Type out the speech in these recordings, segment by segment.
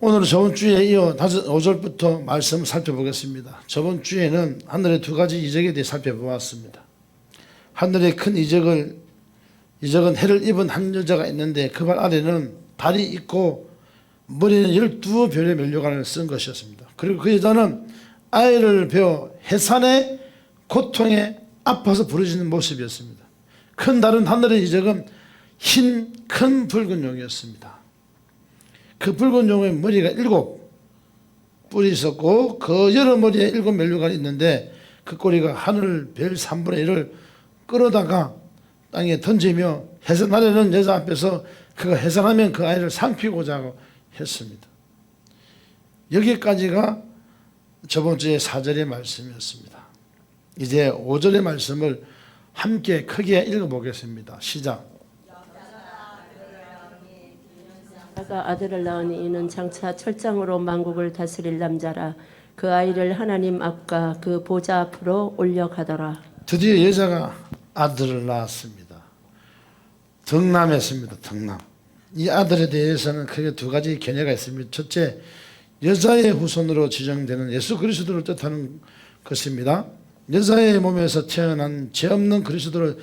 오늘은 저번 주에 이어 5절부터 말씀을 살펴보겠습니다. 저번 주에는 하늘의 두 가지 이적에 대해 살펴보았습니다. 하늘의 큰 이적은 해를 입은 한 여자가 있는데 그 발 아래는 달이 있고 머리는 12별의 면류관을 쓴 것이었습니다. 그리고 그 여자는 아이를 베어 해산의 고통에 아파서 부르짖는 모습이었습니다. 큰 다른 하늘의 이적은 흰 큰 붉은 용이었습니다. 그 붉은 용의 머리가 7뿔이 있었고 그 여러 머리에 7면류관이 있는데 그 꼬리가 하늘 별 3분의 1을 끌어다가 땅에 던지며 해산하려는 여자 앞에서 그가 해산하면 그 아이를 상피고자 했습니다. 여기까지가 저번 주에 4절의 말씀이었습니다. 이제 5절의 말씀을 함께 크게 읽어보겠습니다. 시작. 여자가 아들을 낳으니 이는 장차 철장으로 만국을 다스릴 남자라. 그 아이를 하나님 앞과 그 보좌 앞으로 올려가더라. 드디어 여자가 아들을 낳았습니다. 덕남했습니다. 덕남. 이 아들에 대해서는 크게 두 가지 견해가 있습니다. 첫째, 여자의 후손으로 지정되는 예수 그리스도를 뜻하는 것입니다. 여자의 몸에서 태어난 죄 없는 그리스도를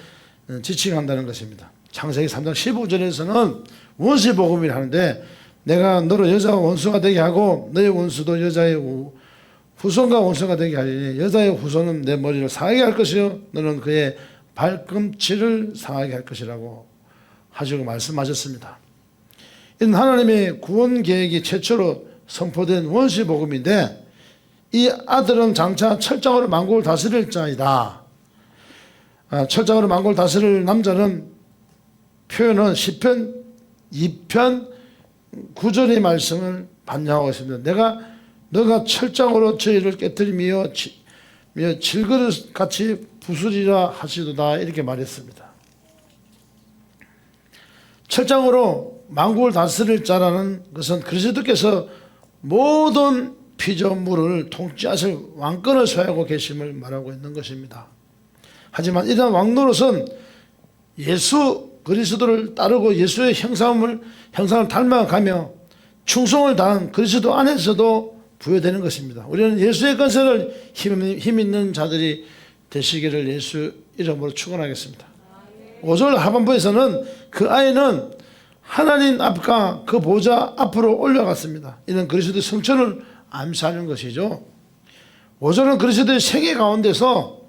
지칭한다는 것입니다. 창세기 3장 15절에서는 원수의 복음이라 하는데 내가 너로 여자와 원수가 되게 하고 너의 원수도 여자의 후손과 원수가 되게 하리니 여자의 후손은 내 머리를 상하게 할 것이요 너는 그의 발꿈치를 상하게 할 것이라고 하시고 말씀하셨습니다. 이는 하나님의 구원 계획이 최초로 선포된 원수의 복음인데 이 아들은 장차 철장으로 만국을 다스릴 자이다. 철장으로 만국을 다스릴 남자는 표현은 시편 2편 9절의 말씀을 반영하고 있습니다. 너가 철장으로 저희를 깨뜨리며 질그릇같이 부수리라 하시도다 이렇게 말했습니다. 철장으로 만국을 다스릴 자라는 것은 그리스도께서 모든 피조물을 통치하실 왕권을 소유하고 계심을 말하고 있는 것입니다. 하지만 이러한 왕노릇은 예수 그리스도를 따르고 예수의 형상을 닮아가며 충성을 다한 그리스도 안에서도 부여되는 것입니다. 우리는 예수의 권세를 힘 있는 자들이 되시기를 예수 이름으로 축원하겠습니다. 5절 하반부에서는 그 아이는 하나님 앞과 그 보좌 앞으로 올라갔습니다. 이는 그리스도의 성천을 암시하는 것이죠. 5절은 그리스도의 생애 가운데서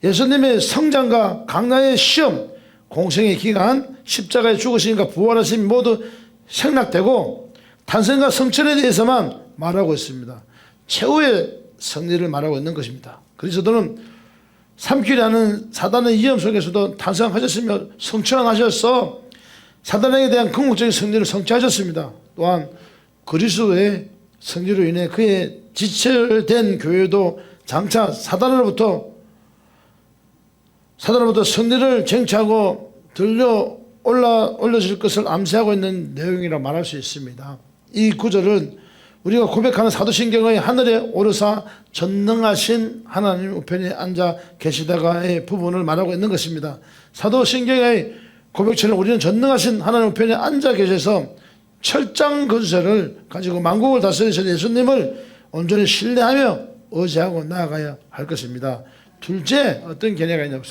예수님의 성장과 강나의 시험, 공생의 기간, 십자가의 죽으심과 부활하심이 모두 생략되고 탄생과 성천에 대해서만 말하고 있습니다. 최후의 승리를 말하고 있는 것입니다. 그리스도는 삼키려는 사단의 위험 속에서도 탄생하셨으며 성천하셔서 사단에게 대한 궁극적인 승리를 성취하셨습니다. 또한 그리스도의 승리로 인해 그의 지체된 교회도 장차 사단으로부터 승리를 쟁취하고 들려 올려질 것을 암시하고 있는 내용이라 말할 수 있습니다. 이 구절은 우리가 고백하는 사도신경의 하늘에 오르사 전능하신 하나님 우편에 앉아 계시다가의 부분을 말하고 있는 것입니다. 사도신경의 고백처럼 우리는 전능하신 하나님 우편에 앉아 계셔서 철장 권세를 가지고 만국을 다스리신 예수님을 온전히 신뢰하며 의지하고 나아가야 할 것입니다. 둘째, 어떤 견해가 있냐면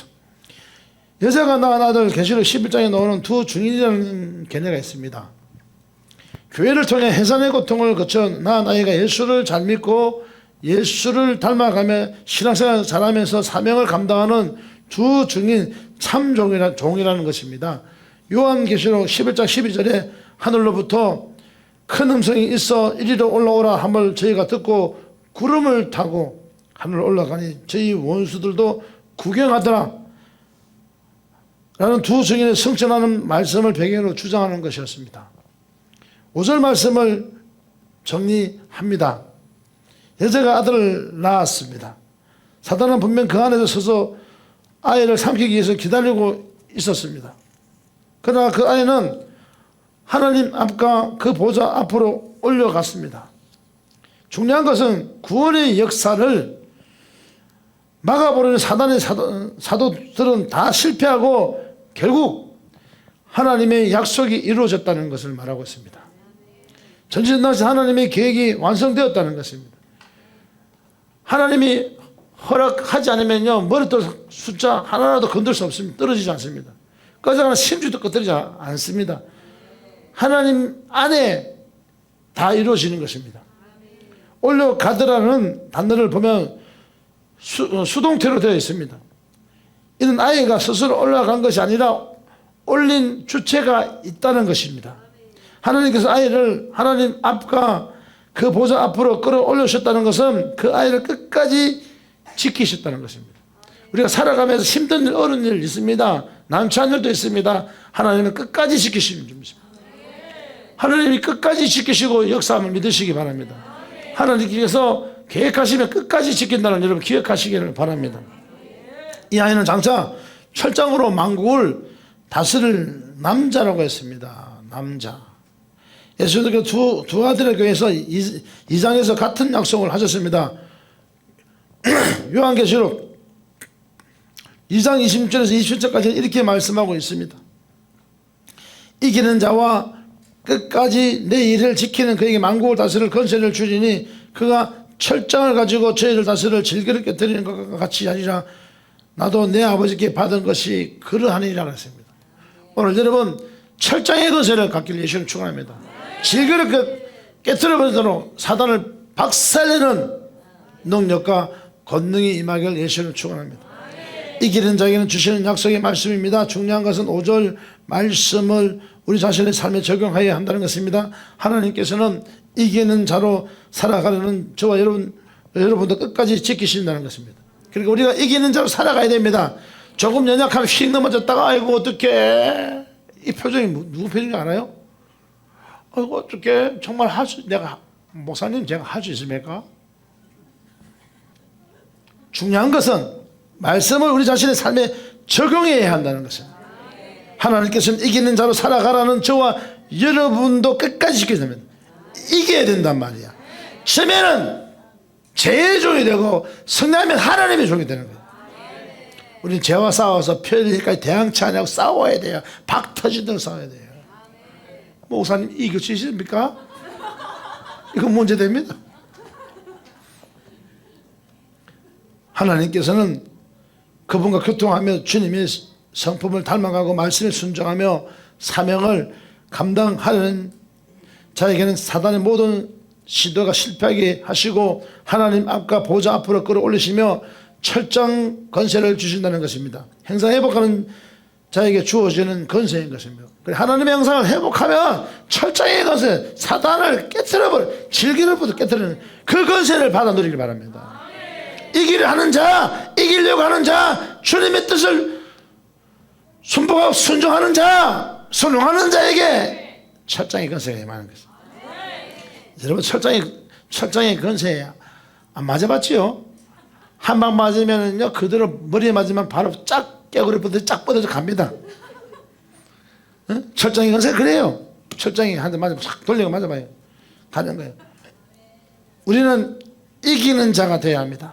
여자가 낳은 아들 계시록 11장에 나오는 두 증인이라는 견해가 있습니다. 교회를 통해 해산의 고통을 거쳐 낳은 아이가 예수를 잘 믿고 예수를 닮아가며 신앙생활을 잘하면서 사명을 감당하는 두 증인 참 종이라는 것입니다. 요한계시록 11장 12절에 하늘로부터 큰 음성이 있어 이리로 올라오라 함을 저희가 듣고 구름을 타고 하늘로 올라가니 저희 원수들도 구경하더라 라는 두 증인의 성천하는 말씀을 배경으로 주장하는 것이었습니다. 5절 말씀을 정리합니다. 여자가 아들을 낳았습니다. 사단은 분명 그 안에서 서서 아이를 삼키기 위해서 기다리고 있었습니다. 그러나 그 아이는 하나님 앞과 그 보좌 앞으로 올려갔습니다. 중요한 것은 구원의 역사를 막아보려는 사단의 사도들은 다 실패하고 결국 하나님의 약속이 이루어졌다는 것을 말하고 있습니다. 전지전능하신 하나님의 계획이 완성되었다는 것입니다. 하나님이 허락하지 않으면요, 머릿돌 숫자 하나라도 건들 수 없습니다. 떨어지지 않습니다. 꺼져가는 심주도 꺼뜨리지 않습니다. 하나님 안에 다 이루어지는 것입니다. 올려가더라는 단어를 보면 수동태로 되어 있습니다. 이는 아이가 스스로 올라간 것이 아니라 올린 주체가 있다는 것입니다. 하나님께서 아이를 하나님 앞과 그 보좌 앞으로 끌어올리셨다는 것은 그 아이를 끝까지 지키셨다는 것입니다. 우리가 살아가면서 힘든 일, 어려운 일 있습니다. 난처한 일도 있습니다. 하나님은 끝까지 지키시는 분이십니다. 하나님이 끝까지 지키시고 역사함을 믿으시기 바랍니다. 하나님께서 계획하시면 끝까지 지킨다는 여러분 기억하시기를 바랍니다. 이 아이는 장차 철장으로 만국을 다스릴 남자라고 했습니다. 남자. 예수님께서 두 아들의 교회에서 2장에서 같은 약속을 하셨습니다. 요한계시록 2장 26절에서 27절까지 이렇게 말씀하고 있습니다. 이기는 자와 끝까지 내 일을 지키는 그에게 만국을 다스릴 권세를 주리니 그가 철장을 가지고 저희를 다스릴 질그릇 깨뜨리는 것과 같이 하리라. 나도 내 아버지께 받은 것이 그러하니라 했습니다. 오늘 여러분 철장의 권세를 갖기를 예수님 축원합니다. 질그릇 깨뜨려버리도록 사단을 박살내는 능력과 권능이 임하기를 예수님 축원합니다. 이기는 자에게는 주시는 약속의 말씀입니다. 중요한 것은 5절 말씀을 우리 자신의 삶에 적용해야 한다는 것입니다. 하나님께서는 이기는 자로 살아가려는 저와 여러분도 끝까지 지키신다는 것입니다. 그러니까 우리가 이기는 자로 살아가야 됩니다. 조금 연약하면 휙 넘어졌다가 아이고 어떡해, 이 표정이 누구 표정인지 알아요? 아이고 어떡해, 정말 내가 목사님 제가 할 수 있습니까? 중요한 것은 말씀을 우리 자신의 삶에 적용해야 한다는 것입니다. 하나님께서는 이기는 자로 살아가라는 저와 여러분도 끝까지 지켜야 됩니다. 이겨야 된단 말이야. 처음에는 죄의 종이 되고 성장하면 하나님의 종이 되는 거예요. 우리는 죄와 싸워서 편리까지 대항치 않냐고 싸워야 돼요. 박 터지도록 싸워야 돼요. 목사님 이길 수 있습니까? 이건 문제됩니다. 하나님께서는 그분과 교통하며 주님의 성품을 닮아가고 말씀에 순종하며 사명을 감당하는 자에게는 사단의 모든 시도가 실패하게 하시고 하나님 앞과 보좌 앞으로 끌어올리시며 철장 권세를 주신다는 것입니다. 행사 회복하는 자에게 주어지는 권세인 것입니다. 하나님의 형상을 회복하면 철장의 권세, 사단을 깨뜨려버려 질기를부터 깨뜨리는 그 권세를 받아 누리길 바랍니다. 이기려 하는 자, 이기려고 하는 자, 주님의 뜻을 순복하고 순종하는 자, 순종하는 자에게 철장의 권세가 임하는 것입니다. 여러분 철장의 권세 안 맞아봤지요? 한 방 맞으면요 그대로 머리에 맞으면 바로 쫙 깨구리부터 쫙 뻗어져 갑니다. 응? 철장의 권세 그래요. 철장이 한 대 맞으면 싹 돌리고 맞아봐요. 가는 거예요. 우리는 이기는 자가 되어야 합니다.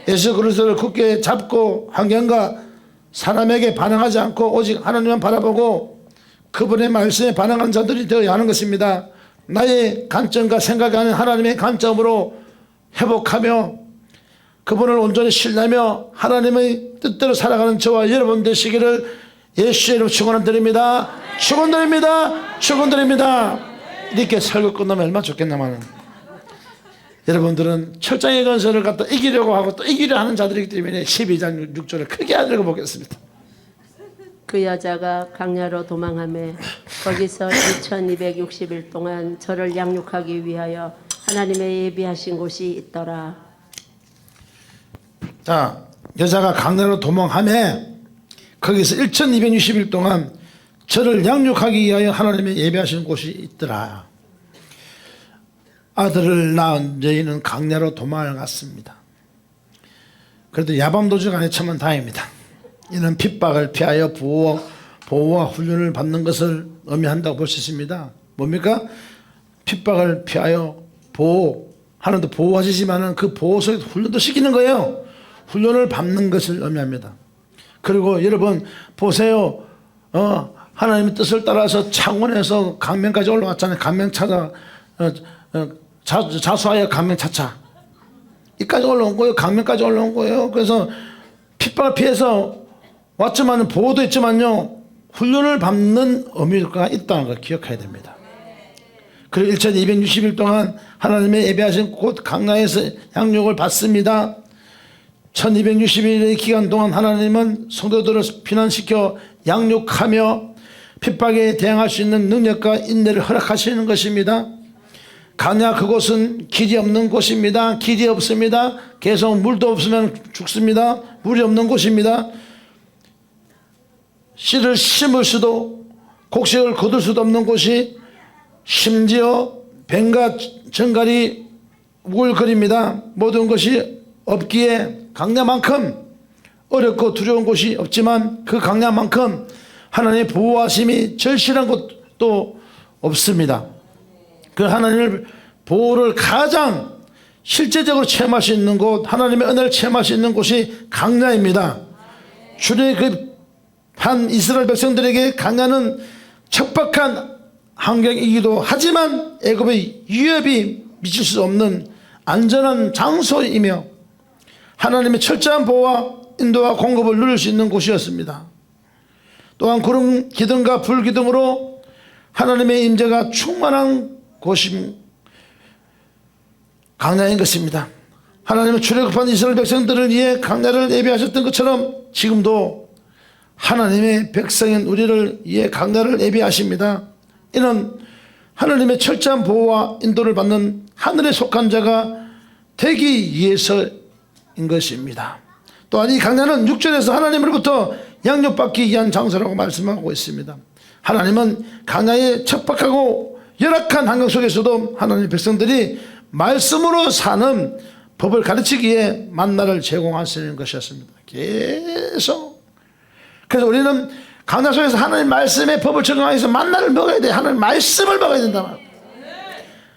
예수 그리스도를 굳게 잡고 환경과 사람에게 반응하지 않고 오직 하나님만 바라보고 그분의 말씀에 반응하는 자들이 되어야 하는 것입니다. 나의 관점과 생각이 아닌 하나님의 관점으로 회복하며 그분을 온전히 신뢰하며 하나님의 뜻대로 살아가는 저와 여러분 되시기를 예수의 이름으로 축원드립니다. 축원드립니다. 축원드립니다. 이렇게 설교 끝나면 얼마나 좋겠나마는. 여러분들은 철장의 건설을 갖다 이기려고 하고 또 이기려 하는 자들이기 때문에 12장 6절을 크게 안 읽어보겠습니다. 그 여자가 강야로 도망하며 거기서 2260일 동안 저를 양육하기 위하여 하나님의 예비하신 곳이 있더라. 자, 여자가 강야로 도망하며 거기서 1260일 동안 저를 양육하기 위하여 하나님의 예비하신 곳이 있더라. 아들을 낳은 여인은 강야로 도망을 갔습니다. 그래도 야밤도적 안에 처만 다행입니다. 이는 핍박을 피하여 보호와 훈련을 받는 것을 의미한다고 볼 수 있습니다. 뭡니까? 핍박을 피하여 보호하는데 보호하시지만은 그 보호 속에 훈련도 시키는 거예요. 훈련을 받는 것을 의미합니다. 그리고 여러분 보세요. 하나님의 뜻을 따라서 창원에서 강명까지 올라왔잖아요. 강명 찾아 자수하여 강명차차 이까지 올라온 거예요. 강명까지 올라온 거예요. 그래서 핍박을 피해서 왔지만 보호도 있지만요 훈련을 받는 의미가 있다는 걸 기억해야 됩니다. 그리고 1260일 동안 하나님의 예배하신 곳 강야에서 양육을 받습니다. 1260일의 기간 동안 하나님은 성도들을 피난시켜 양육하며 핍박에 대항할 수 있는 능력과 인내를 허락하시는 것입니다. 강야 그곳은 길이 없는 곳입니다. 길이 없습니다. 계속 물도 없으면 죽습니다. 물이 없는 곳입니다. 씨를 심을 수도 곡식을 거둘 수도 없는 곳이 심지어 뱀과 정갈이 우글거립니다. 모든 것이 없기에 강야만큼 어렵고 두려운 곳이 없지만 그 강야만큼 하나님의 보호하심이 절실한 곳도 없습니다. 그 하나님의 보호를 가장 실제적으로 체험할 수 있는 곳, 하나님의 은혜를 체험할 수 있는 곳이 강야입니다. 출애굽한 이스라엘 백성들에게 강야는 척박한 환경이기도 하지만 애굽의 위협이 미칠 수 없는 안전한 장소이며 하나님의 철저한 보호와 인도와 공급을 누릴 수 있는 곳이었습니다. 또한 구름 기둥과 불 기둥으로 하나님의 임재가 충만한 곳이 강야인 것입니다. 하나님은 출애굽한 이스라엘 백성들을 위해 강야를 예비하셨던 것처럼 지금도 하나님의 백성인 우리를 위해 강야를 예비하십니다. 이는 하나님의 철저한 보호와 인도를 받는 하늘에 속한 자가 되기 위해서인 것입니다. 또한 이 강야는 6절에서 하나님으로부터 양육받기 위한 장소라고 말씀하고 있습니다. 하나님은 강야의 척박하고 열악한 환경 속에서도 하나님의 백성들이 말씀으로 사는 법을 가르치기에 만나를 제공하시는 것이었습니다. 계속. 그래서 우리는 강야 속에서 하나님 말씀의 법을 적용하기 위해서 만나를 먹어야 돼. 하나님 말씀을 먹어야 된다 말이야.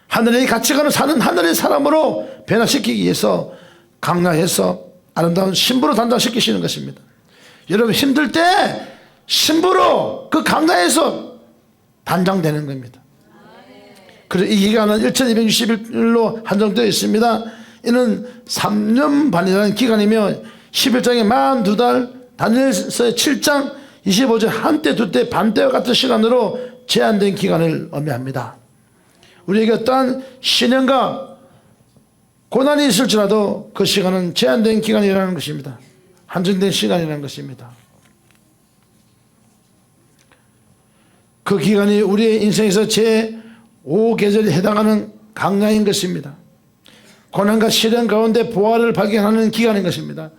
하늘의 가치관을 사는 하늘의 사람으로 변화시키기 위해서 강야에서 아름다운 신부로 단장시키시는 것입니다. 여러분 힘들 때 신부로 그 강야에서 단장되는 겁니다. 그래서 이 기간은 1260일로 한정되어 있습니다. 이는 3년 반이라는 기간이며 11장에 42달, 다니엘서의 7장 25절 한때 두때 반때와 같은 시간으로 제한된 기간을 의미합니다. 우리에게 어떠한 시련과 고난이 있을지라도 그 시간은 제한된 기간이라는 것입니다. 한정된 시간이라는 것입니다. 그 기간이 우리의 인생에서 제5계절에 해당하는 강야인 것입니다. 고난과 시련 가운데 보화를 발견하는 기간인 것입니다.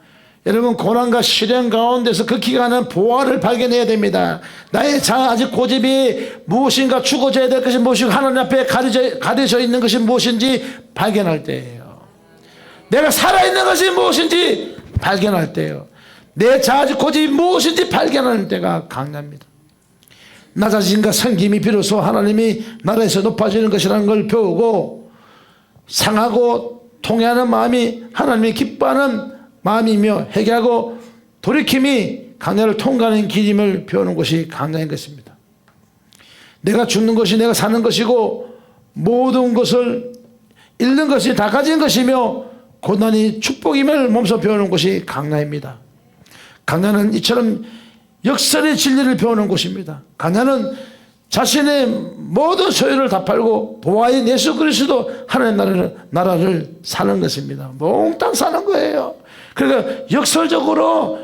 여러분 고난과 시련 가운데서 그 기간은 보화를 발견해야 됩니다. 나의 아직 고집이 무엇인가 죽어져야 될 것이 무엇이고 하나님 앞에 가려져 있는 것이 무엇인지 발견할 때예요. 내가 살아있는 것이 무엇인지 발견할 때예요. 내 자아직 고집이 무엇인지 발견하는 때가 강야입니다. 나 자신과 섬김이 비로소 하나님이 나라에서 높아지는 것이라는 걸 배우고 상하고 통회하는 마음이 하나님이 기뻐하는 마음이며 회개하고 돌이킴이 강야를 통과하는 길임을 배우는 것이 강야인 것입니다. 내가 죽는 것이 내가 사는 것이고 모든 것을 잃는 것이 다 가진 것이며 고난이 축복임을 몸소 배우는 것이 강야입니다. 강야는 이처럼 역설의 진리를 배우는 곳입니다. 강야는 자신의 모든 소유를 다 팔고 보아인 예수 그리스도 하나님의 나라를 사는 것입니다. 몽땅 사는 거예요. 그러니까 역설적으로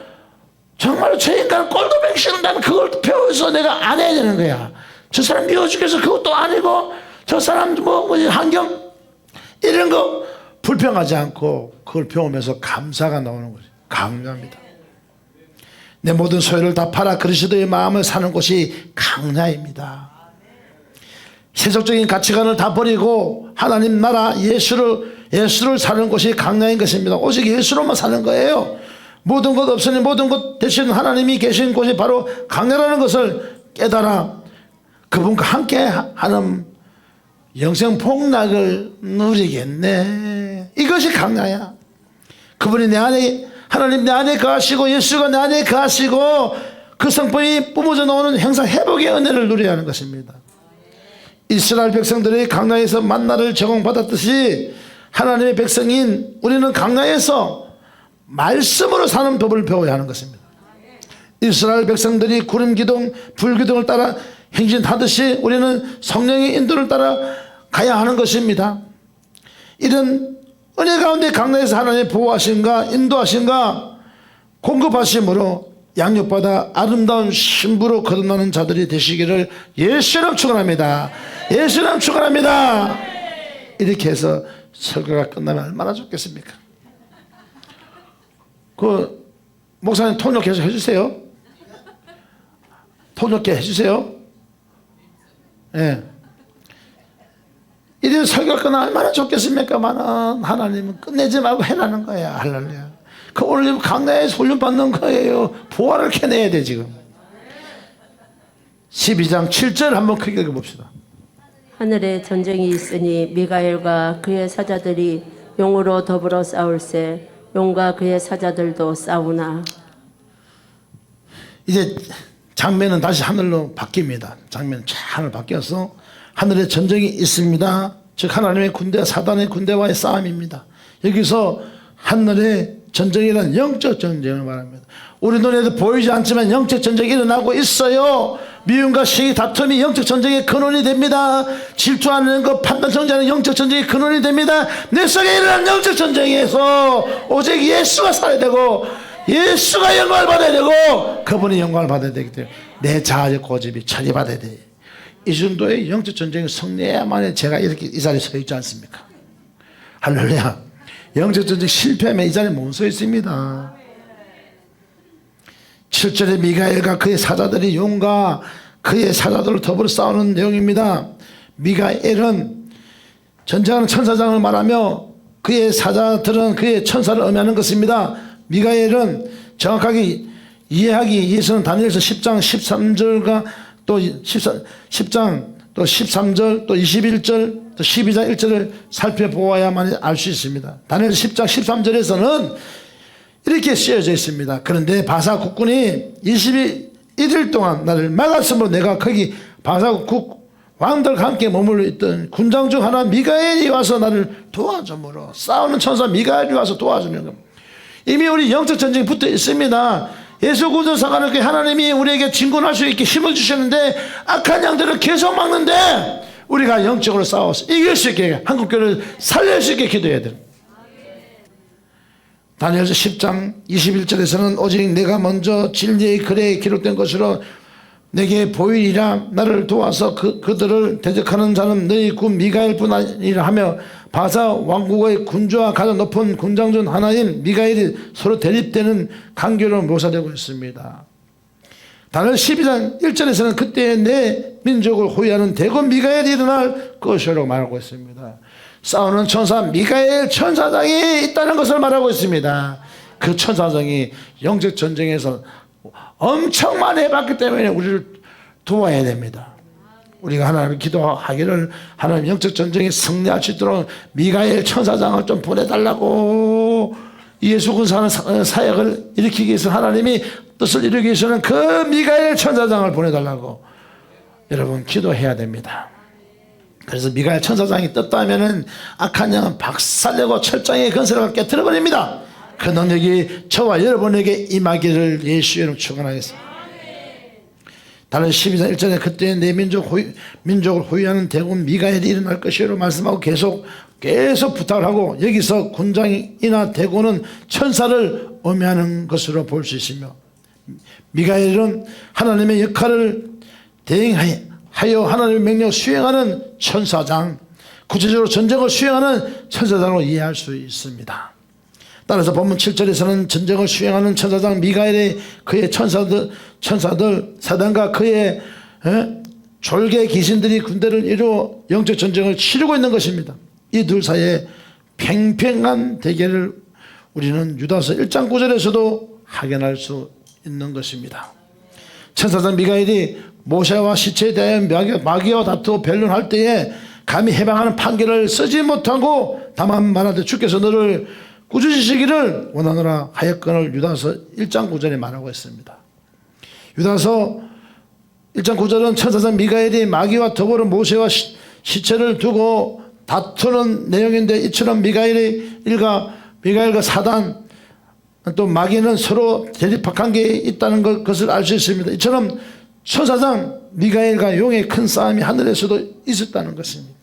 정말 저 인간은 꼴도백 싫은다면 그걸 배워서 내가 안 해야 되는 거야. 저 사람 미워 죽겠어 그것도 아니고 저 사람 환경 이런 거 불평하지 않고 그걸 배우면서 감사가 나오는 거지. 강야입니다. 내 모든 소유를 다 팔아 그리스도의 마음을 사는 것이 강야입니다. 세속적인 가치관을 다 버리고 하나님 나라 예수를 사는 것이 강야인 것입니다. 오직 예수로만 사는 거예요. 모든 것 없으니 모든 것 대신 하나님이 계신 곳이 바로 강야라는 것을 깨달아 그분과 함께 하는 영생 복락을 누리겠네. 이것이 강야야. 그분이 내 안에 하나님 내 안에 거하시고 예수가 내 안에 거하시고 그 성품이 뿜어져 나오는 행사 회복의 은혜를 누려야 하는 것입니다. 이스라엘 백성들이 광야에서 만나를 제공받았듯이 하나님의 백성인 우리는 광야에서 말씀으로 사는 법을 배워야 하는 것입니다. 이스라엘 백성들이 구름 기둥, 불 기둥을 따라 행진하듯이 우리는 성령의 인도를 따라 가야 하는 것입니다. 이런 은혜 가운데 광야에서 하나님의 보호하심과 인도하심과 공급하심으로 양육받아 아름다운 신부로 거듭나는 자들이 되시기를 예수님 축원합니다. 예수님 축원합니다. 이렇게 해서 설교가 끝나면 얼마나 좋겠습니까? 그 목사님 통역 계속 해주세요. 통역계 해주세요. 예. 이래 설교가 끝나면 얼마나 좋겠습니까만은 하나님은 끝내지 말고 해라는 거야. 할렐루야. 그 오늘 강단에서 훈련 받는 거예요. 보화를 캐내야 돼 지금. 12장 7절 한번 크게 읽어봅시다. 하늘에 전쟁이 있으니 미가엘과 그의 사자들이 용으로 더불어 싸울세 용과 그의 사자들도 싸우나. 이제 장면은 다시 하늘로 바뀝니다. 장면은 하늘 바뀌어서 하늘에 전쟁이 있습니다. 즉 하나님의 군대, 사단의 군대와의 싸움입니다. 여기서 하늘에 전쟁이란 영적 전쟁을 말합니다. 우리 눈에도 보이지 않지만 영적 전쟁이 일어나고 있어요. 미움과 시기 다툼이 영적 전쟁의 근원이 됩니다. 질투하는 것, 판단 정지하는 영적 전쟁의 근원이 됩니다. 내 속에 일어난 영적 전쟁에서 오직 예수가 살아야 되고 예수가 영광을 받아야 되고 그분이 영광을 받아야 되기 때문에 내 자아의 고집이 처리받아야 돼요. 이 정도의 영적 전쟁을 승리해야만 제가 이렇게 이 자리에 서 있지 않습니까? 할렐루야. 영적 전쟁 실패하면 이 자리에 못 서 있습니다. 7절에 미가엘과 그의 사자들이 용과 그의 사자들을 더불어 싸우는 내용입니다. 미가엘은 전쟁하는 천사장을 말하며 그의 사자들은 그의 천사를 의미하는 것입니다. 미가엘은 정확하게 이해하기 위해서는 다니엘서 10장 13절과 또 10장 또 13절 또 21절 또 12장 1절을 살펴보아야만 알 수 있습니다. 다니엘 10장 13절에서는 이렇게 쓰여져 있습니다. 그런데 바사 국군이 21일 동안 나를 막았으므로 내가 거기 바사국 왕들과 함께 머물러 있던 군장 중 하나 미가엘이 와서 나를 도와주므로 싸우는 천사 미가엘이 와서 도와주는 겁니다. 이미 우리 영적 전쟁이 붙어 있습니다. 예수 구조사관을 하나님이 우리에게 진군할 수 있게 힘을 주셨는데 악한 양들을 계속 막는데 우리가 영적으로 싸워서 이길 수 있게 한국교회를 살릴 수 있게 기도해야 돼요. 다니엘서 10장 21절에서는 오직 내가 먼저 진리의 글에 기록된 것으로 내게 보이리라. 나를 도와서 그들을 대적하는 자는 너희 군 미가엘뿐 아니라 하며 바사 왕국의 군주와 가장 높은 군장 중 하나인 미가엘이 서로 대립되는 관계로 묘사되고 있습니다. 다니엘 12장 1절에서는 그때 내 민족을 호위하는 대군 미가엘이 일어날 것이라고 말하고 있습니다. 싸우는 천사 미가엘 천사장이 있다는 것을 말하고 있습니다. 그 천사장이 영적 전쟁에서 엄청 많이 해봤기 때문에 우리를 도와야 됩니다. 우리가 하나님 기도하기를 하나님 영적 전쟁에 승리할 수 있도록 미가엘 천사장을 좀 보내달라고 예수 군사하는 사역을 일으키기 위해서 하나님이 뜻을 이루기 위해서는 그 미가엘 천사장을 보내달라고 여러분 기도해야 됩니다. 그래서 미가엘 천사장이 떴다 하면은 악한 영은 박살내고 철장의 건설을 깨트려버립니다. 그 능력이 저와 여러분에게 임하기를 예수의 이름으로 축원하겠습니다. 다니엘 12장 1절에 그때 내 민족을 호위하는 대군 미가엘이 일어날 것이라고 말씀하고 계속 부탁을 하고 여기서 군장이나 대군은 천사를 의미하는 것으로 볼 수 있으며 미가엘은 하나님의 역할을 대행하여 하나님의 명령을 수행하는 천사장, 구체적으로 전쟁을 수행하는 천사장으로 이해할 수 있습니다. 따라서 본문 7절에서는 전쟁을 수행하는 천사장 미가엘의 그의 천사들 사단과 그의 졸개 귀신들이 군대를 이루어 영적 전쟁을 치르고 있는 것입니다. 이 둘 사이에 팽팽한 대결을 우리는 유다서 1장 9절에서도 확인할 수 있는 것입니다. 천사장 미가엘이 모세와 시체에 대하여 마귀와 다투어 변론할 때에 감히 해방하는 판결을 쓰지 못하고 다만 말하되 주께서 너를 꾸짖으시기를 원하노라 하였거늘 유다서 1장 9절에 말하고 있습니다. 유다서 1장 9절은 천사장 미가엘이 마귀와 더불어 모세와 시체를 두고 다투는 내용인데, 이처럼 미가엘과 사단 또 마귀는 서로 대립한 게 있다는 것을 알 수 있습니다. 이처럼 천사장 미가엘과 용의 큰 싸움이 하늘에서도 있었다는 것입니다.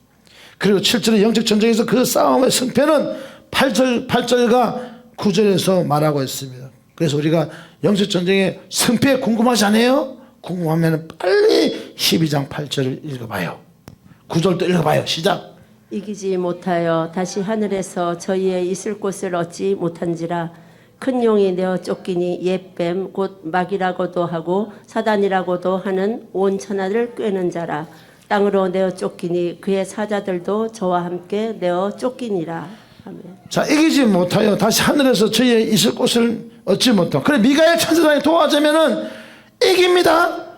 그리고 7절의 영적 전쟁에서 그 싸움의 승패는 8절과 9절에서 말하고 있습니다. 그래서 우리가 영적 전쟁의 승패 궁금하지 않아요? 궁금하면 빨리 12장 8절을 읽어봐요. 9절도 읽어봐요. 시작. 이기지 못하여 다시 하늘에서 저희의 있을 곳을 얻지 못한지라. 큰 용이 내어 쫓기니 옛뱀 곧 마귀라고도 하고 사단이라고도 하는 온 천하를 꿰는 자라. 땅으로 내어 쫓기니 그의 사자들도 저와 함께 내어 쫓기니라. 아멘. 자, 이기지 못하여 다시 하늘에서 저희의 있을 곳을 얻지 못하고. 그래, 미가엘 천사장이 도와주면은 이깁니다.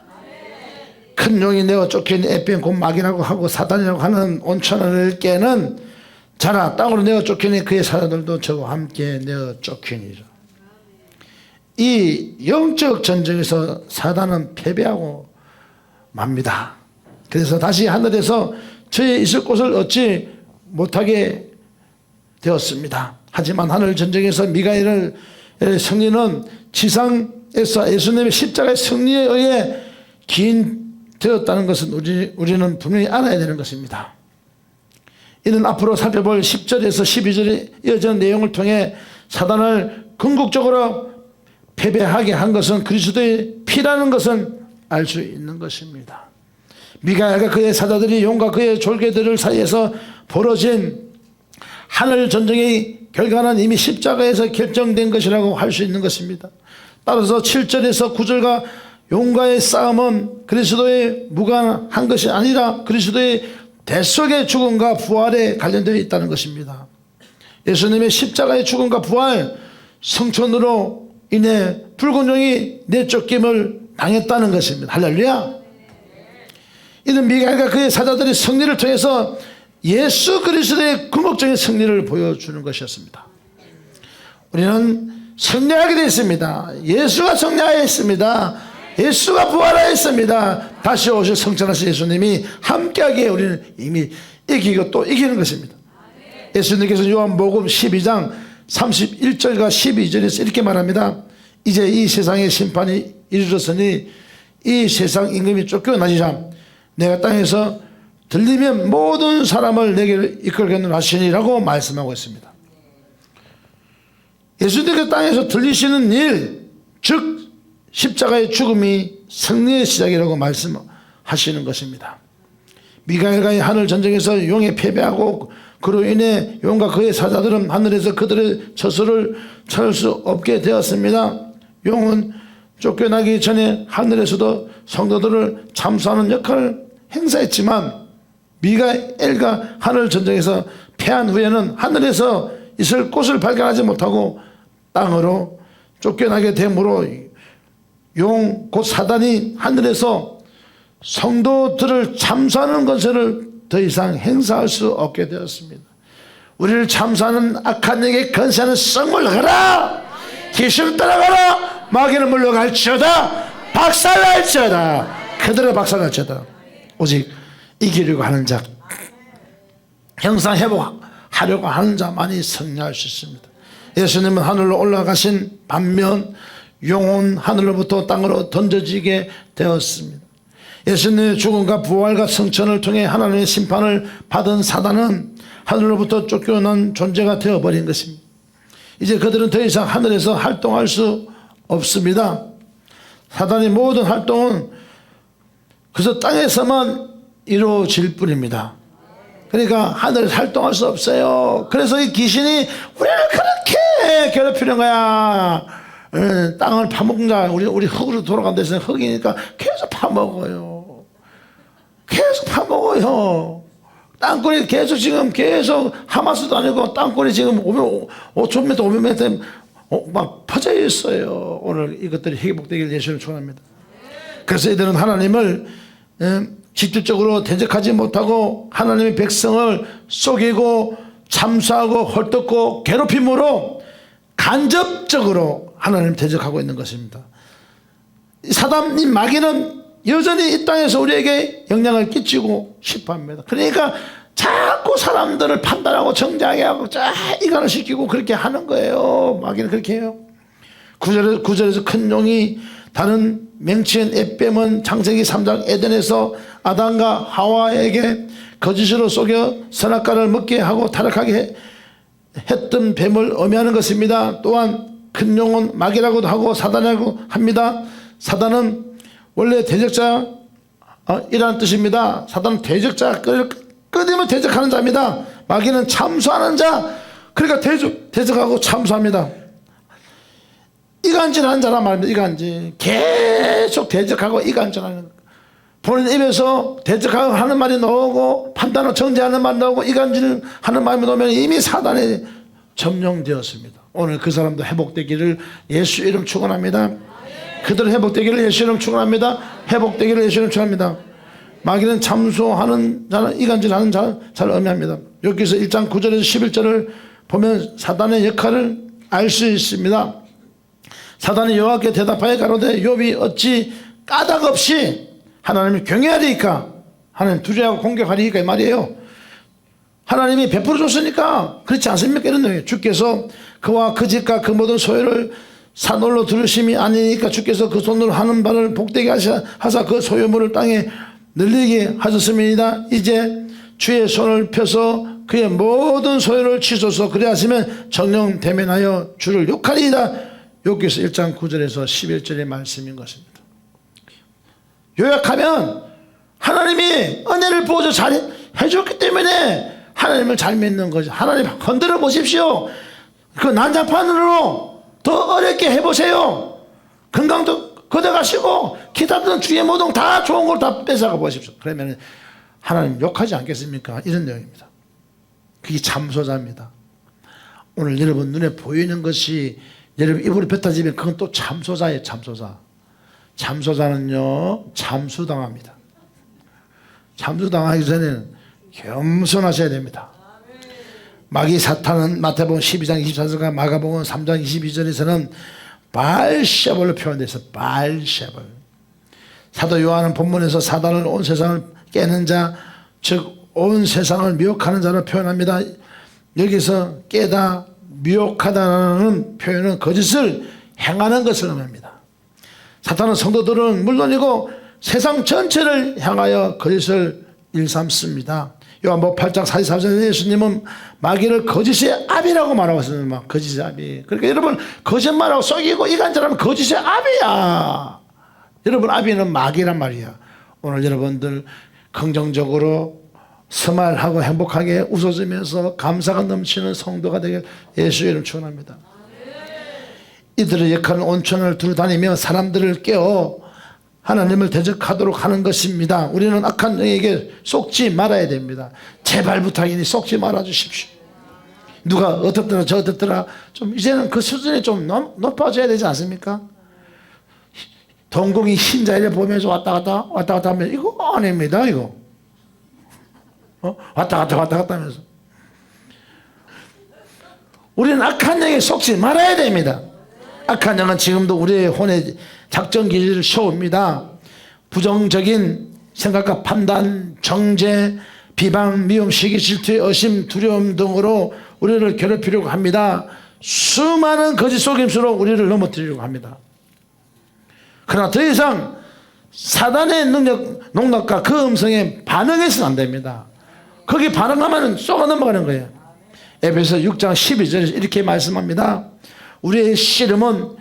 큰 용이 내어 쫓기니 옛뱀 곧 마귀라고 하고 사단이라고 하는 온 천하를 깨는 자라. 땅으로 내어 쫓기니 그의 사자들도 저와 함께 내어 쫓기니라. 이 영적 전쟁에서 사단은 패배하고 맙니다. 그래서 다시 하늘에서 저의 있을 곳을 얻지 못하게 되었습니다. 하지만 하늘 전쟁에서 미가엘의 승리는 지상에서 예수님의 십자가의 승리에 의해 기인되었다는 것은 우리는 분명히 알아야 되는 것입니다. 이는 앞으로 살펴볼 10절에서 12절에 이어지는 내용을 통해 사단을 궁극적으로 패배하게 한 것은 그리스도의 피라는 것은 알 수 있는 것입니다. 미가엘과 그의 사자들이 용과 그의 졸개들 사이에서 벌어진 하늘 전쟁의 결과는 이미 십자가에서 결정된 것이라고 할 수 있는 것입니다. 따라서 7절에서 9절과 용과의 싸움은 그리스도의 무관한 것이 아니라 그리스도의 대속의 죽음과 부활에 관련되어 있다는 것입니다. 예수님의 십자가의 죽음과 부활, 성천으로 인해 붉은 용이 내쫓김을 당했다는 것입니다. 할렐루야. 이는 미가엘과 그의 사자들이 승리를 통해서 예수 그리스도의 궁극적인 승리를 보여주는 것이었습니다. 우리는 승리하게 되어 있습니다. 예수가 승리하였습니다. 예수가 부활하였습니다. 다시 오실 성천하신 예수님이 함께하기에 우리는 이미 이기고 또 이기는 것입니다. 예수님께서 요한복음 12장 31절과 12절에서 이렇게 말합니다. 이제 이 세상의 심판이 이르렀으니 이 세상 임금이 쫓겨나시자 내가 땅에서 들리면 모든 사람을 내게 이끌겠노라 하시니라고 말씀하고 있습니다. 예수님께서 땅에서 들리시는 일, 즉 십자가의 죽음이 승리의 시작이라고 말씀하시는 것입니다. 미가엘과의 하늘 전쟁에서 용에 패배하고 그로 인해 용과 그의 사자들은 하늘에서 그들의 저수를 찾을 수 없게 되었습니다. 용은 쫓겨나기 전에 하늘에서도 성도들을 참수하는 역할을 행사했지만 미가엘과 하늘 전쟁에서 패한 후에는 하늘에서 있을 곳을 발견하지 못하고 땅으로 쫓겨나게 되므로 용 곧 사단이 하늘에서 성도들을 참수하는 것을 더 이상 행사할 수 없게 되었습니다. 우리를 참수하는 악한 영에 건세하는 썩 물러가라. 귀신 따라가라. 마귀는 물러갈지어다. 박살날지어다. 그들을 박살날지어다. 오직 이기려고 하는 자, 형상회복하려고 하는 자만이 승리할 수 있습니다. 예수님은 하늘로 올라가신 반면 용은 하늘로부터 땅으로 던져지게 되었습니다. 예수님의 죽음과 부활과 성천을 통해 하나님의 심판을 받은 사단은 하늘로부터 쫓겨난 존재가 되어버린 것입니다. 이제 그들은 더 이상 하늘에서 활동할 수 없습니다. 사단의 모든 활동은 그래서 땅에서만 이루어질 뿐입니다. 그러니까 하늘에서 활동할 수 없어요. 그래서 이 귀신이 우리를 그렇게 괴롭히는 거야. 땅을 파먹자. 우리 흙으로 돌아간 데서 흙이니까 계속 파먹어요. 계속 파먹어요. 땅굴이 계속 지금 계속 하마스도 아니고 땅굴이 지금 5,000m, 500m 막 퍼져 있어요. 오늘 이것들이 회복되기를 예수님 축원합니다. 그래서 이들은 하나님을 직접적으로 대적하지 못하고 하나님의 백성을 속이고 참수하고 헐뜯고 괴롭힘으로 간접적으로 하나님을 대적하고 있는 것입니다. 사단, 이 마귀는 여전히 이 땅에서 우리에게 영향을 끼치고 싶어 합니다. 그러니까 자꾸 사람들을 판단하고 정죄하게 하고 이간을 시키고 그렇게 하는 거예요. 마귀는 그렇게 해요. 9절에서 큰 용이 다른 맹치인 에뱀은 창세기 3장 에덴에서 아담과 하와에게 거짓으로 속여 선악과를 먹게 하고 타락하게 했던 뱀을 의미하는 것입니다. 또한 큰 용은 마귀라고도 하고 사단이라고 합니다. 사단은 원래 대적자 이라는 뜻입니다. 사단은 대적자, 끊임을 대적하는 자입니다. 마귀는 참수하는 자, 그러니까 대적하고 참수합니다. 이간질하는 자란 말입니다. 이간질, 계속 대적하고 이간질하는 거. 본인 입에서 대적하고 하는 말이 나오고 판단을 정죄하는 말이 나오고 이간질하는 말이 나오면 이미 사단에 점령되었습니다. 오늘 그 사람도 회복되기를 예수 이름 축원합니다. 그들 회복되기를 예수 이름 축원합니다. 회복되기를 예수 이름 축원합니다. 마귀는 참소하는 자는 이간질하는 자를 의미합니다. 여기서 1장 9절에서 11절을 보면 사단의 역할을 알 수 있습니다. 사단이 여호와께 대답하여 가로되 욥이 어찌 까닭 없이 하나님을 경외하리이까, 하나님 두려워하고 공격하리이까 이 말이에요. 하나님이 베풀어 줬으니까 그렇지 않습니까? 이런 내용이에요. 주께서 그와 그 집과 그 모든 소유를 산홀로 두르심이 아니니까 주께서 그 손으로 하는 바를 복되게 하사 그 소유물을 땅에 늘리게 하셨습니다. 이제 주의 손을 펴서 그의 모든 소유를 치소서. 그래 하시면 정령 대면하여 주를 욕하리이다. 여기서 1장 9절에서 11절의 말씀인 것입니다. 요약하면 하나님이 은혜를 부어서 잘 해줬기 때문에 하나님을 잘 믿는 거죠. 하나님 건드려 보십시오. 그 난장판으로 더 어렵게 해보세요. 건강도 걷어가시고 기타든 주의 모든 다 좋은 걸 다 뺏어가 보십시오. 그러면 하나님 욕하지 않겠습니까? 이런 내용입니다. 그게 참소자입니다. 오늘 여러분 눈에 보이는 것이 여러분 입으로 뱉어지면 그건 또 참소자예요. 참소자. 참소자는요 참수당합니다. 참수당하기 전에는 겸손하셔야 됩니다. 마귀 사탄은 마태복음 12장 24절과 마가복음 3장 22절에서는 발세벌로 표현되어 있어요. 발세벌. 사도 요한은 본문에서 사단을 온 세상을 깨는 자, 즉 온 세상을 미혹하는 자로 표현합니다. 여기서 깨다, 미혹하다라는 표현은 거짓을 행하는 것을 의미합니다. 사탄은 성도들은 물론이고 세상 전체를 향하여 거짓을 일삼습니다. 요한복음 8장 44절에 예수님은 마귀를 거짓의 아비라고 말하고 있습니다. 거짓의 아비. 그러니까 여러분 거짓말하고 속이고 이간질하면 거짓의 아비야. 여러분 아비는 마귀란 말이야. 오늘 여러분들 긍정적으로 스마일하고 행복하게 웃어주면서 감사가 넘치는 성도가 되길 예수 이름 축원합니다. 이들의 역할은 온천을 두루 다니며 사람들을 깨워 하나님을 대적하도록 하는 것입니다. 우리는 악한 영에게 속지 말아야 됩니다. 제발 부탁이니 속지 말아 주십시오. 누가 어떻더라 저 어떻더라 좀 이제는 그 수준이 좀 높아져야 되지 않습니까? 동공이 흰자리를 보면서 왔다 갔다 하면 이거 아닙니다. 이거 왔다 갔다 하면서 우리는 악한 영에 속지 말아야 됩니다. 악한 영은 지금도 우리의 혼의 작전 기지를 세웁니다. 부정적인 생각과 판단, 정죄, 비방, 미움, 시기, 질투, 의심, 두려움 등으로 우리를 괴롭히려고 합니다. 수많은 거짓 속임수로 우리를 넘어뜨리려고 합니다. 그러나 더 이상 사단의 농락과 그 음성에 반응해서는 안 됩니다. 거기 반응하면 쏘아 넘어가는 거예요. 에베소 6장 12절에서 이렇게 말씀합니다. 우리의 씨름은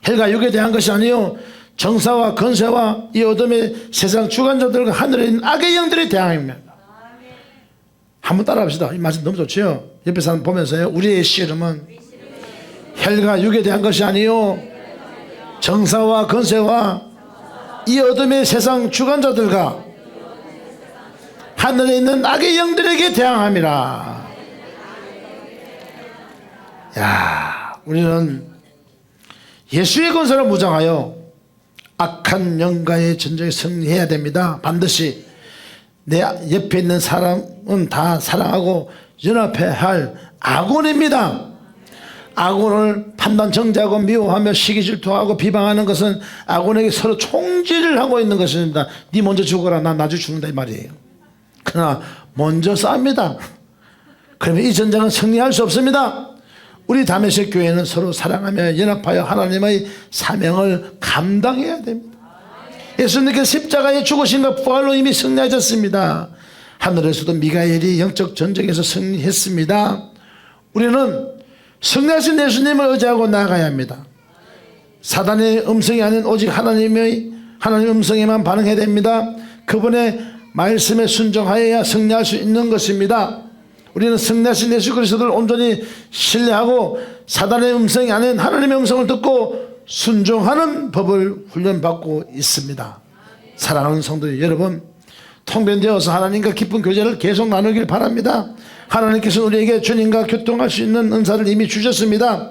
헬과 육에 대한 것이 아니요 정사와 건세와 이 어둠의 세상 주관자들과 하늘에 있는 악의 영들에 대항입니다. 한번 따라합시다. 이 말씀 너무 좋죠. 옆에 사람 보면서요. 우리의 씨름은 헬과 육에 대한 것이 아니요 정사와 건세와 이 어둠의 세상 주관자들과 하늘에 있는 악의 영들에게 대항함이라. 야, 우리는 예수의 권세로 무장하여 악한 영과의 전쟁에 승리해야 됩니다. 반드시 내 옆에 있는 사람은 다 사랑하고 연합해야 할 아군입니다. 아군을 판단 정죄하고 미워하며 시기 질투하고 비방하는 것은 아군에게 서로 총질을 하고 있는 것입니다. 네 먼저 죽어라, 난 나중에 죽는다 이 말이에요. 그러나 먼저 싸웁니다. 그러면 이 전쟁은 승리할 수 없습니다. 우리 다메섹 교회는 서로 사랑하며 연합하여 하나님의 사명을 감당해야 됩니다. 예수님께서 십자가에 죽으신과 부활로 이미 승리하셨습니다. 하늘에서도 미가엘이 영적 전쟁에서 승리했습니다. 우리는 승리하신 예수님을 의지하고 나아가야 합니다. 사단의 음성이 아닌 오직 하나님의 음성에만 반응해야 됩니다. 그분의 말씀에 순종하여야 승리할 수 있는 것입니다. 우리는 승리하신 예수 그리스도를 온전히 신뢰하고 사단의 음성이 아닌 하나님의 음성을 듣고 순종하는 법을 훈련받고 있습니다. 사랑하는 성도 여러분, 통변되어서 하나님과 깊은 교제를 계속 나누길 바랍니다. 하나님께서 우리에게 주님과 교통할 수 있는 은사를 이미 주셨습니다.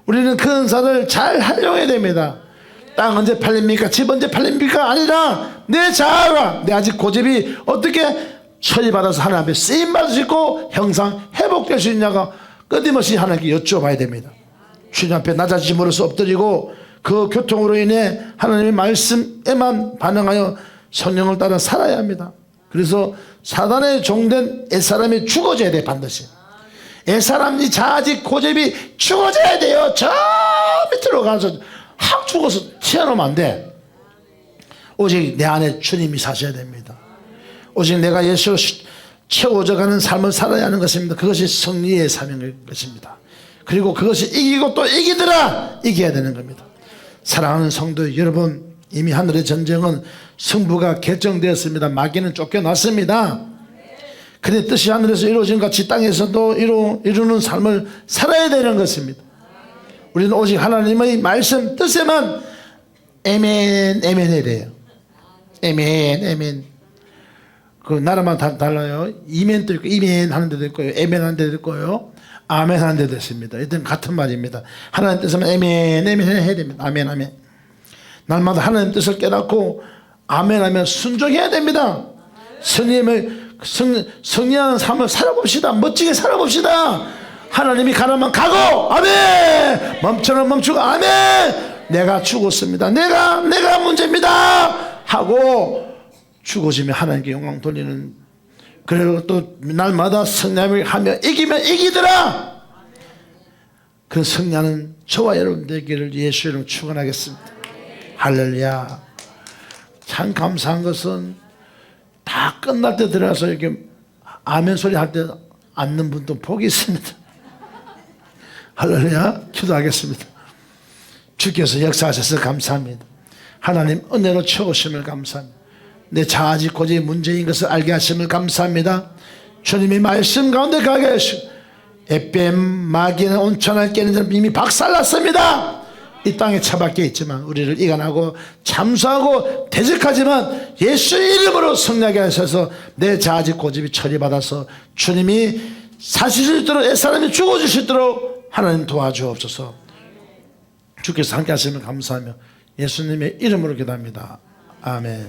우리는 그 은사를 잘 활용해야 됩니다. 땅 언제 팔립니까? 집 언제 팔립니까? 아니라 내 자아가, 내 아직 고집이 어떻게 처리받아서 하나님 앞에 쓰임받을 수 있고 형상 회복될 수 있냐가 끊임없이 하나님께 여쭤봐야 됩니다. 주님 앞에 낮아짐으로써 엎드리고 그 교통으로 인해 하나님의 말씀에만 반응하여 성령을 따라 살아야 합니다. 그래서 사단의 종된 옛사람이 죽어져야 돼. 반드시 옛사람, 이 자아직 고집이 죽어져야 돼요. 저 밑으로 가서 확 죽어서 튀어나오면 안 돼. 오직 내 안에 주님이 사셔야 됩니다. 오직 내가 예수로 채워져 가는 삶을 살아야 하는 것입니다. 그것이 승리의 사명일 것입니다. 그리고 그것이 이기고 또 이기더라 이겨야 되는 겁니다. 사랑하는 성도 여러분, 이미 하늘의 전쟁은 승부가 결정되었습니다. 마귀는 쫓겨났습니다. 그의 뜻이 하늘에서 이루어진 같이 땅에서도 이루는 삶을 살아야 되는 것입니다. 우리는 오직 하나님의 말씀 뜻에만 에멘 에멘 해야 돼요. 에멘 에멘. 그 나라마다 달라요. 이멘도 있고 이멘 하는 데도 있고요, 에멘 하는 데도 있고요, 아멘 하는 데도 있습니다. 이든 같은 말입니다. 하나님 뜻에만 에멘 에멘 해야 됩니다. 아멘 아멘. 날마다 하나님 뜻을 깨닫고 아멘 하면 순종해야 됩니다. 승리하는 삶을 살아봅시다. 멋지게 살아봅시다. 하나님이 가라면 가고 아멘, 멈춰는 멈추고 아멘, 내가 죽었습니다, 내가 문제입니다 하고 죽어지면 하나님께 영광 돌리는, 그리고 또 날마다 승리를 하며 이기면 이기더라. 그 승리하는 저와 여러분 되기를 예수 이름으로 축원하겠습니다. 할렐루야. 참 감사한 것은 다 끝날 때 들어가서 이렇게 아멘 소리 할 때 앉는 분도 복이 있습니다. 할렐루야. 기도하겠습니다. 주께서 역사하셔서 감사합니다. 하나님 은혜로 채우심을 감사합니다. 내 자아직 고집이 문제인 것을 알게 하심을 감사합니다. 주님의 말씀 가운데 가게 하시고 에뱀 마귀는 온천을 깨는 자는 이미 박살났습니다. 이 땅에 처박혀 있지만 우리를 이간하고 잠수하고 대적하지만 예수의 이름으로 승리하게 하셔서 내 자아직 고집이 처리받아서 주님이 사실 수 있도록, 옛사람이 죽어줄 수 있도록 하나님 도와주옵소서. 주께서 함께 하시면 감사하며 예수님의 이름으로 기도합니다. 아멘.